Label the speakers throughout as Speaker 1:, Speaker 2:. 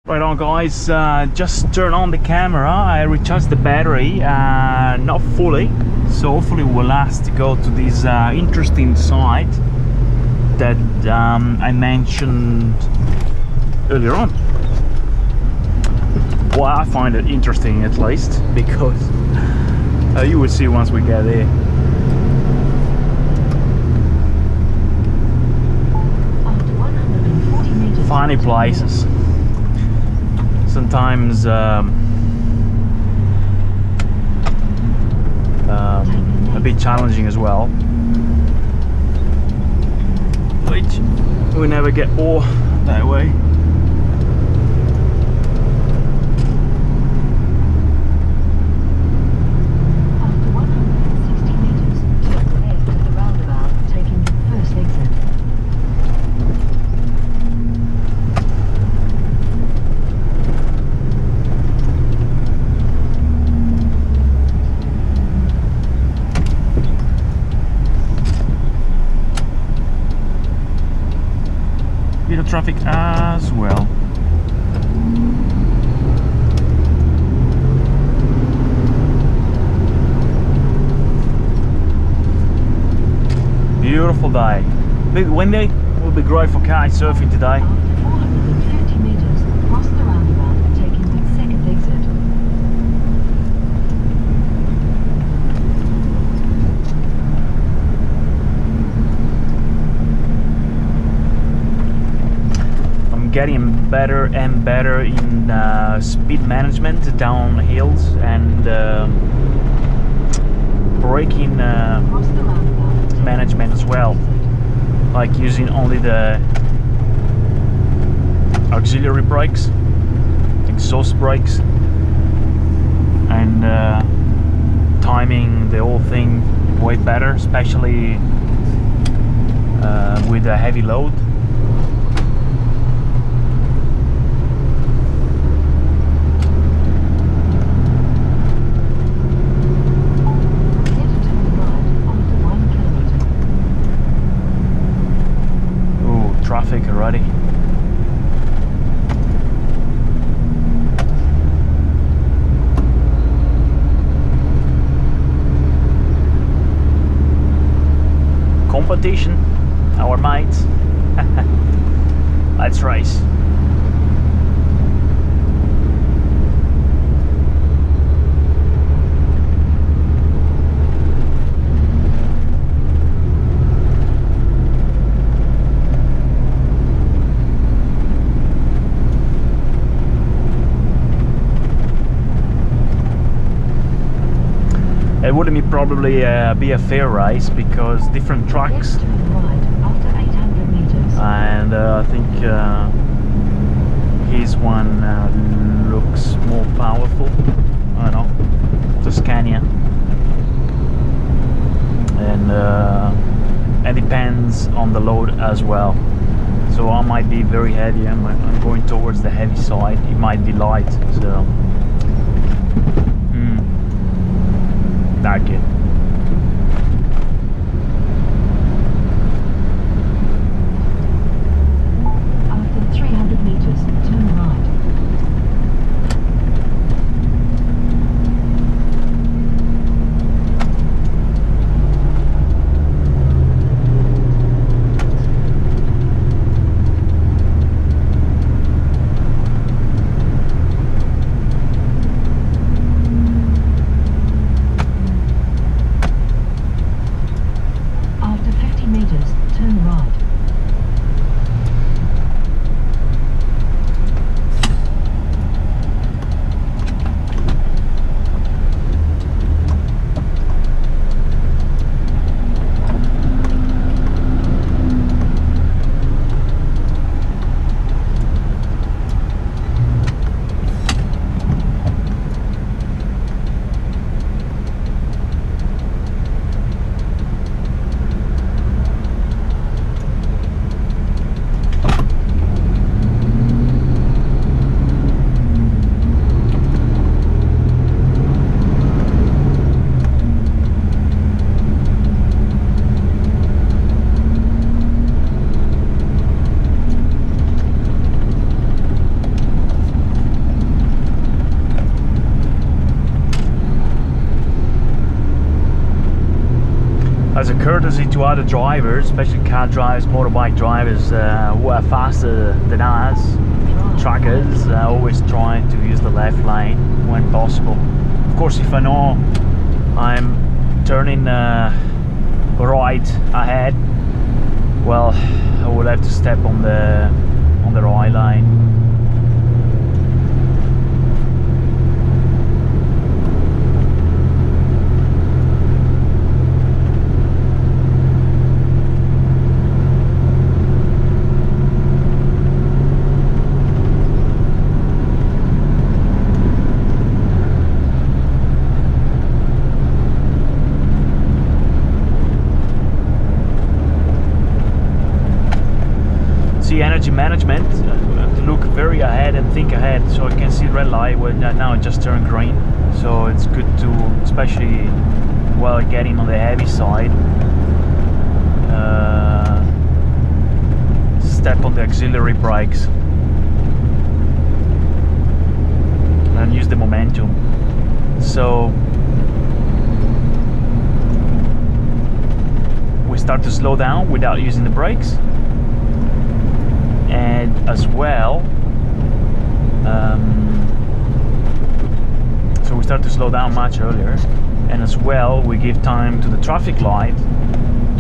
Speaker 1: Right on, guys, just turn on the camera. I recharged the battery, not fully, so hopefully it will last to go to this interesting site that I mentioned earlier on. Well, I find it interesting at least, because you will see once we get there. Funny places. Sometimes a bit challenging as well, which we never get bored that way.
Speaker 2: After 160 meters, turn left to the roundabout, taking the first exit.
Speaker 1: Bit of traffic as well. Beautiful day. Big windy. Will be great for kite surfing today.
Speaker 2: After 450 meters, cross the roundabout, taking the second exit.
Speaker 1: Getting better and better in speed management down hills and braking management as well, like using only the auxiliary brakes, exhaust brakes, and timing the whole thing way better, especially with a heavy load. Traffic already. Competition, our mates. Let's race. It wouldn't probably be a fair race because different tracks,
Speaker 2: After 800 meters.
Speaker 1: and I think his one looks more powerful. I don't know, Toscania, and depends on the load as well. So I might be very heavy. I'm going towards the heavy side. It might be light. So. Not good.
Speaker 2: After 300 meters, turn right.
Speaker 1: as a courtesy to other drivers, especially car drivers, motorbike drivers who are faster than us, truckers, always trying to use the left lane when possible. Of course, if I know I'm turning right ahead, well, I would have to step on the right line. Energy management, to look very ahead and think ahead, so I can see red light when now it just turned green, so it's good to, especially while getting on the heavy side, step on the auxiliary brakes and use the momentum. So we start to slow down without using the brakes. And as well, so we start to slow down much earlier, and as well we give time to the traffic light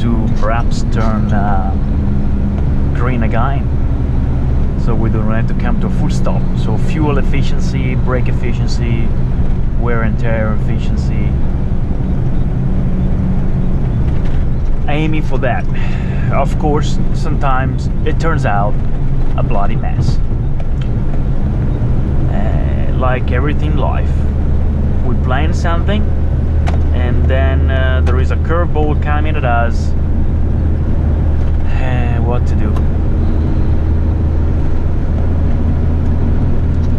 Speaker 1: to perhaps turn green again, so we don't have to come to a full stop. So fuel efficiency, brake efficiency, wear and tear efficiency, aiming for that. Of course, sometimes it turns out a bloody mess. Like everything in life, we plan something and then there is a curveball coming at us. What to do?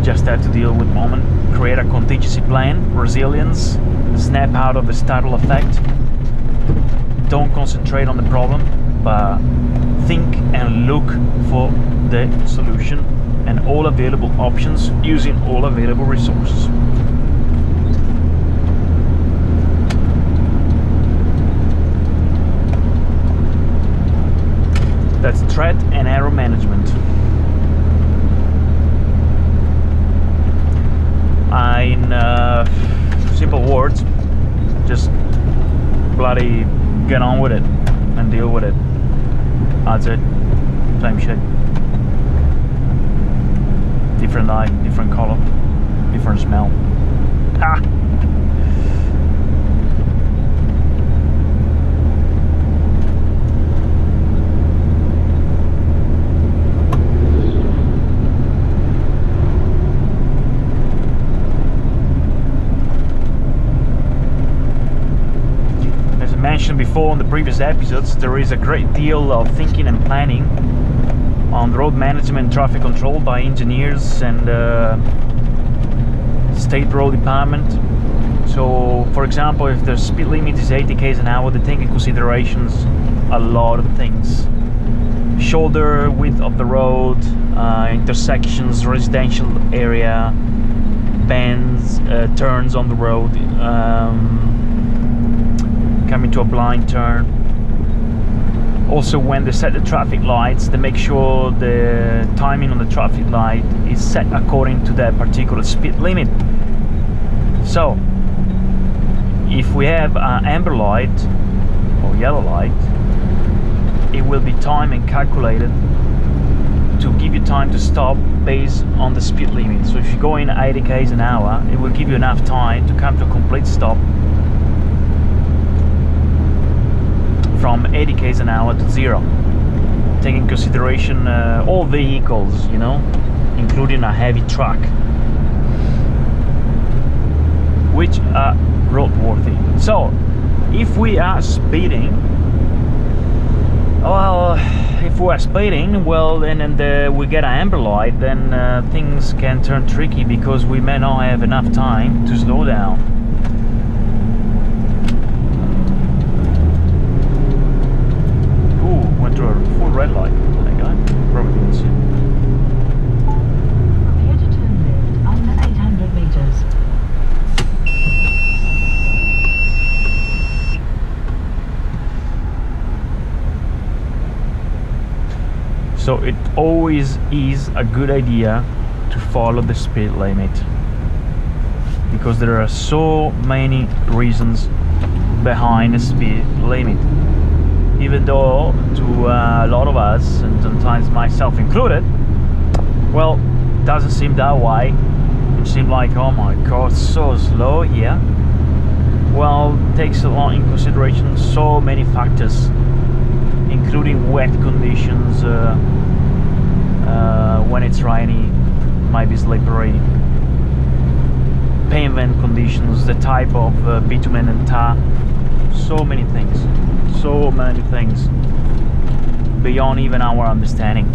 Speaker 1: Just have to deal with the moment, create a contingency plan, resilience, snap out of the startle effect. Don't concentrate on the problem, but think and look for the solution and all available options using all available resources. That's threat and error management. In simple words, just bloody get on with it and deal with it. That's it. Same shit. Different light, different color, different smell. Ha! As I mentioned before in the previous episodes, there is a great deal of thinking and planning on road management, traffic control by engineers and state road department. So, for example, if the speed limit is 80 km an hour, they take in considerations a lot of things: shoulder width of the road, intersections, residential area, bends, turns on the road, coming to a blind turn. Also, when they set the traffic lights, they make sure the timing on the traffic light is set according to that particular speed limit. So, if we have an amber light or yellow light, it will be timed and calculated to give you time to stop based on the speed limit. So if you go in 80 km an hour, it will give you enough time to come to a complete stop from 80 km an hour to 0, taking into consideration all vehicles, you know, including a heavy truck, which are roadworthy. So if we are speeding, well, if we are speeding, well, and we get an amber light, then things can turn tricky because we may not have enough time to slow down. Through a full red light. That guy probably didn't see it.
Speaker 2: Prepare to turn left under 800 meters.
Speaker 1: So it always is a good idea to follow the speed limit, because there are so many reasons behind the speed limit. Even though to a lot of us, and sometimes myself included, well, it doesn't seem that way. It seems like, oh my god, so slow here. Well, it takes a lot in consideration so many factors, including wet conditions, when it's rainy, might be slippery, pavement conditions, the type of bitumen and tar, so many things beyond even our understanding.